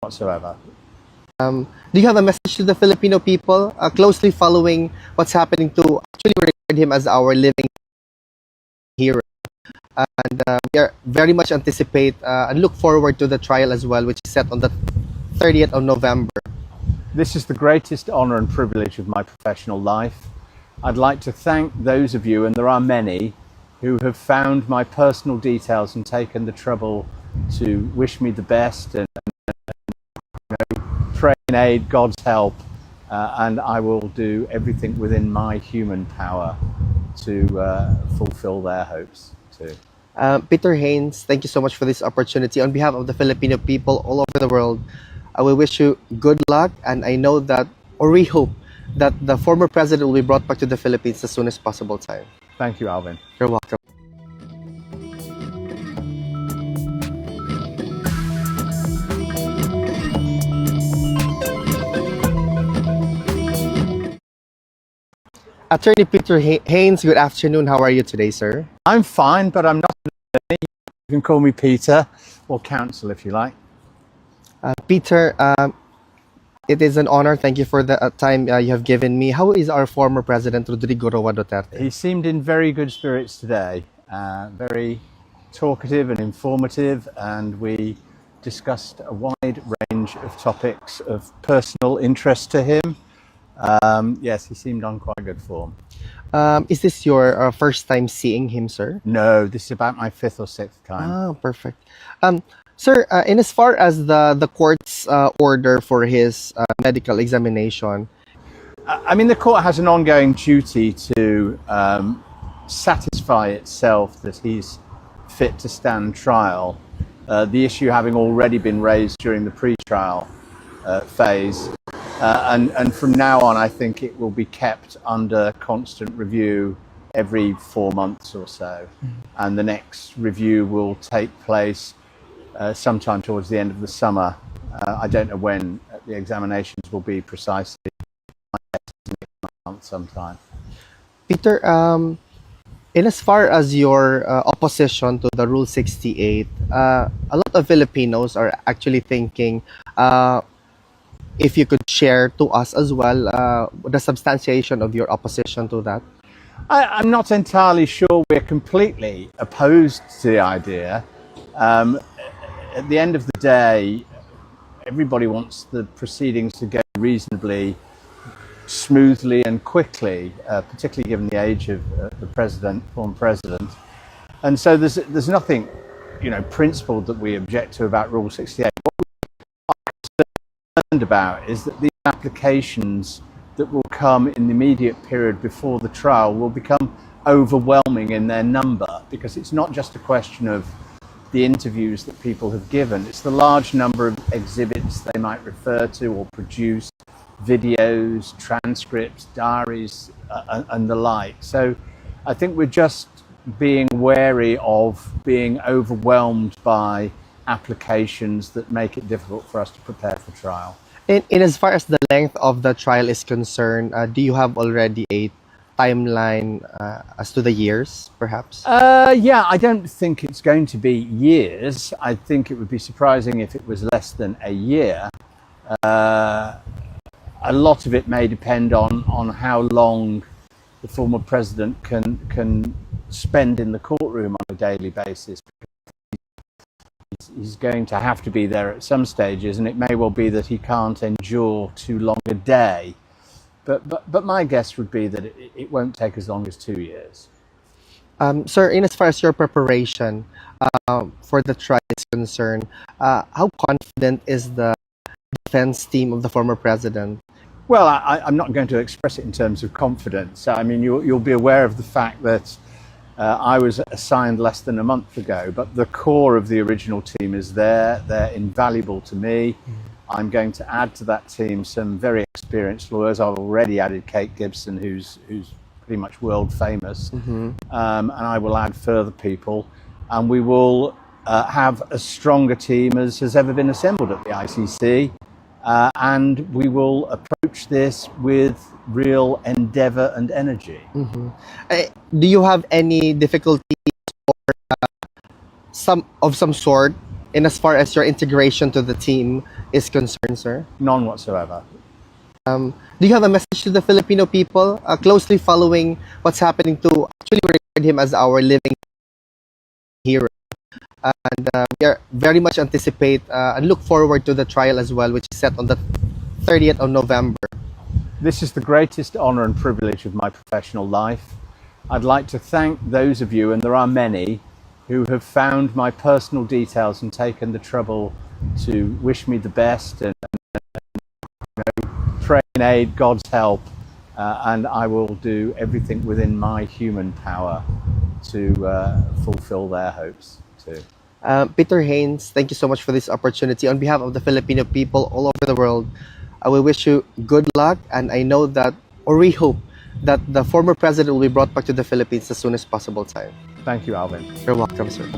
whatsoever. Do you have a message to the Filipino people closely following what's happening to actually regard him as our living hero? And we are very much anticipate and look forward to the trial as well, which is set on the 30th of November. This is the greatest honor and privilege of my professional life. I'd like to thank those of you, and there are many, who have found my personal details and taken the trouble to wish me the best and pray and aid, God's help, and I will do everything within my human power to fulfill their hopes too. Peter Haynes, thank you so much for this opportunity. On behalf of the Filipino people all over the world, I will wish you good luck, and I know that, or we hope, that the former president will be brought back to the Philippines as soon as possible time. Thank you, Alvin. You're welcome. Attorney Peter Haynes, good afternoon. How are you today, sir? I'm fine, but I'm not an attorney. You can call me Peter, or Councel if you like. Peter, it is an honor. Thank you for the time you have given me. How is our former president, Rodrigo Duterte? He seemed in very good spirits today, very talkative and informative, and we discussed a wide range of topics of personal interest to him. Yes, he seemed on quite good form. Is this your first time seeing him, sir? No, this is about my 5th or 6th time. Ah, perfect. Sir, in as far as the court's order for his medical examination, I mean, the court has an ongoing duty to satisfy itself that he's fit to stand trial. The issue having already been raised during the pre-trial phase. And from now on, I think it will be kept under constant review every 4 months or so. And the next review will take place sometime towards the end of the summer. I don't know when the examinations will be precisely. Next month sometime. Peter, in as far as your opposition to the Rule 68, a lot of Filipinos are actually thinking if you could share to us as well the substantiation of your opposition to that. I'm not entirely sure we're completely opposed to the idea. At the end of the day, everybody wants the proceedings to go reasonably smoothly and quickly, particularly given the age of the former president. And so there's nothing, principled that we object to about Rule 68. About is that these applications that will come in the immediate period before the trial will become overwhelming in their number, because it's not just a question of the interviews that people have given, it's the large number of exhibits they might refer to or produce, videos, transcripts, diaries, and the like. So I think we're just being wary of being overwhelmed by applications that make it difficult for us to prepare for trial. In as far as the length of the trial is concerned, do you have already a timeline as to the years, perhaps? Yeah, I don't think it's going to be years. I think it would be surprising if it was less than a year. A lot of it may depend on how long the former president can spend in the courtroom on a daily basis. He's going to have to be there at some stages, and it may well be that he can't endure too long a day. But my guess would be that it won't take as long as 2 years. Sir, in as far as your preparation for the trial is concerned, how confident is the defense team of the former president? Well, I'm not going to express it in terms of confidence. I mean, you'll be aware of the fact that I was assigned less than a month ago, but the core of the original team is there. They're invaluable to me. I'm going to add to that team some very experienced lawyers. I've already added Kate Gibson, who's pretty much world famous, and I will add further people, and we will have as strong a team as has ever been assembled at the ICC, and we will approach this with real endeavour and energy. Do you have any difficulties or some sort in as far as your integration to the team is concerned, sir? None whatsoever. Do you have a message to the Filipino people closely following what's happening to actually we regard him as our living hero? And we are very much anticipate and look forward to the trial as well, which is set on the 30th of November. This is the greatest honour and privilege of my professional life. I'd like to thank those of you, and there are many, who have found my personal details and taken the trouble to wish me the best and pray in aid, God's help, and I will do everything within my human power to fulfill their hopes too. Peter Haynes, thank you so much for this opportunity. On behalf of the Filipino people all over the world, I will wish you good luck, and I know that, or we hope, that the former president will be brought back to the Philippines as soon as possible time. Thank you, Alvin. You're welcome, sir.